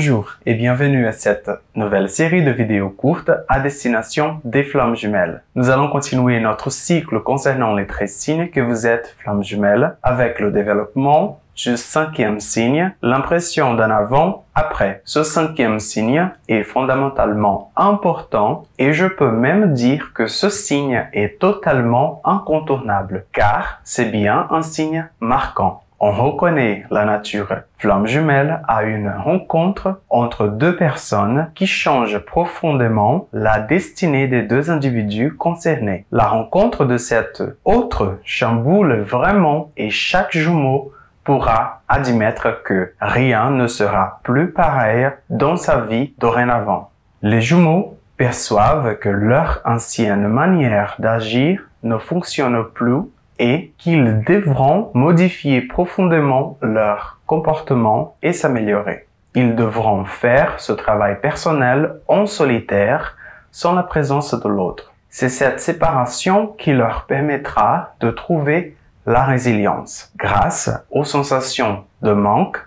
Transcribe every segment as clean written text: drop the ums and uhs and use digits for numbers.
Bonjour et bienvenue à cette nouvelle série de vidéos courtes à destination des flammes jumelles. Nous allons continuer notre cycle concernant les 13 signes que vous êtes flammes jumelles avec le développement du 5e signe, l'impression d'un avant-après. Ce 5e signe est fondamentalement important et je peux même dire que ce signe est totalement incontournable car c'est bien un signe marquant. On reconnaît la nature flamme jumelle à une rencontre entre deux personnes qui changent profondément la destinée des deux individus concernés. La rencontre de cette autre chamboule vraiment et chaque jumeau pourra admettre que rien ne sera plus pareil dans sa vie dorénavant. Les jumeaux perçoivent que leur ancienne manière d'agir ne fonctionne plus et qu'ils devront modifier profondément leur comportement et s'améliorer. Ils devront faire ce travail personnel en solitaire sans la présence de l'autre. C'est cette séparation qui leur permettra de trouver la résilience grâce aux sensations de manque,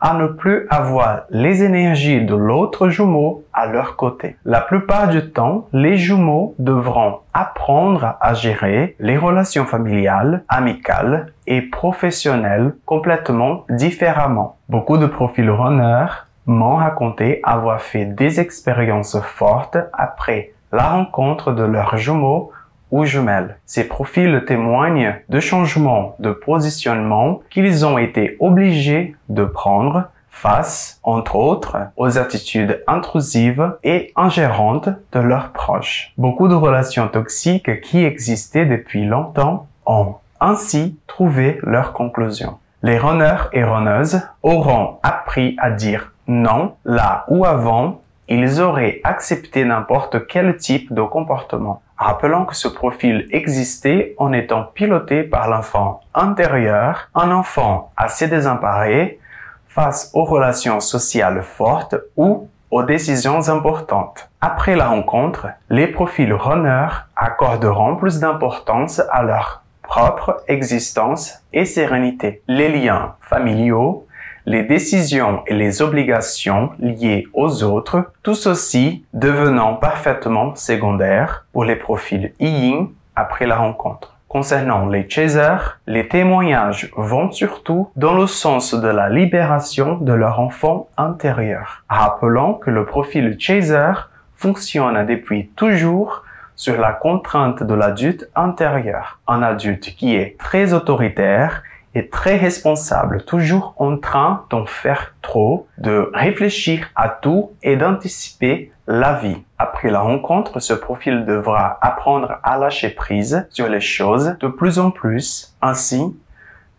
à ne plus avoir les énergies de l'autre jumeau à leur côté. La plupart du temps, les jumeaux devront apprendre à gérer les relations familiales, amicales et professionnelles complètement différemment. Beaucoup de profils runners m'ont raconté avoir fait des expériences fortes après la rencontre de leurs jumeaux ou jumelles. Ces profils témoignent de changements de positionnement qu'ils ont été obligés de prendre face, entre autres, aux attitudes intrusives et ingérantes de leurs proches. Beaucoup de relations toxiques qui existaient depuis longtemps ont ainsi trouvé leur conclusion. Les runners et runneuses auront appris à dire non là où avant ils auraient accepté n'importe quel type de comportement. Rappelons que ce profil existait en étant piloté par l'enfant intérieur, un enfant assez désemparé face aux relations sociales fortes ou aux décisions importantes. Après la rencontre, les profils runners accorderont plus d'importance à leur propre existence et sérénité. Les liens familiaux, les décisions et les obligations liées aux autres, tout ceci devenant parfaitement secondaire pour les profils yin après la rencontre. Concernant les chasers, les témoignages vont surtout dans le sens de la libération de leur enfant intérieur. Rappelons que le profil chaser fonctionne depuis toujours sur la contrainte de l'adulte intérieur. Un adulte qui est très autoritaire est très responsable, toujours en train d'en faire trop, de réfléchir à tout et d'anticiper la vie. Après la rencontre, ce profil devra apprendre à lâcher prise sur les choses de plus en plus. Ainsi,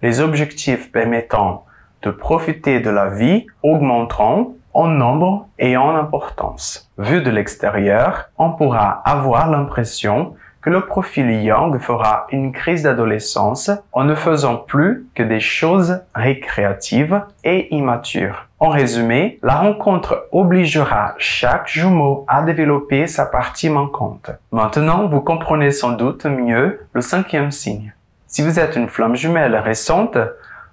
les objectifs permettant de profiter de la vie augmenteront en nombre et en importance. Vu de l'extérieur, on pourra avoir l'impression que le profil yang fera une crise d'adolescence en ne faisant plus que des choses récréatives et immatures. En résumé, la rencontre obligera chaque jumeau à développer sa partie manquante. Maintenant, vous comprenez sans doute mieux le 5e signe. Si vous êtes une flamme jumelle récente,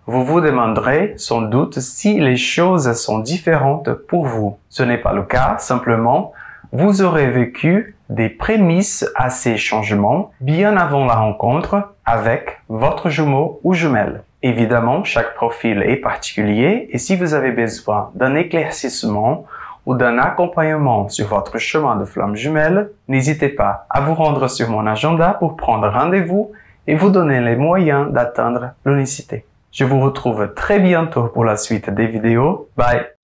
vous vous demanderez sans doute si les choses sont différentes pour vous. Ce n'est pas le cas, simplement, vous aurez vécu des prémices à ces changements bien avant la rencontre avec votre jumeau ou jumelle. Évidemment, chaque profil est particulier et si vous avez besoin d'un éclaircissement ou d'un accompagnement sur votre chemin de flamme jumelle, n'hésitez pas à vous rendre sur mon agenda pour prendre rendez-vous et vous donner les moyens d'atteindre l'unicité. Je vous retrouve très bientôt pour la suite des vidéos. Bye!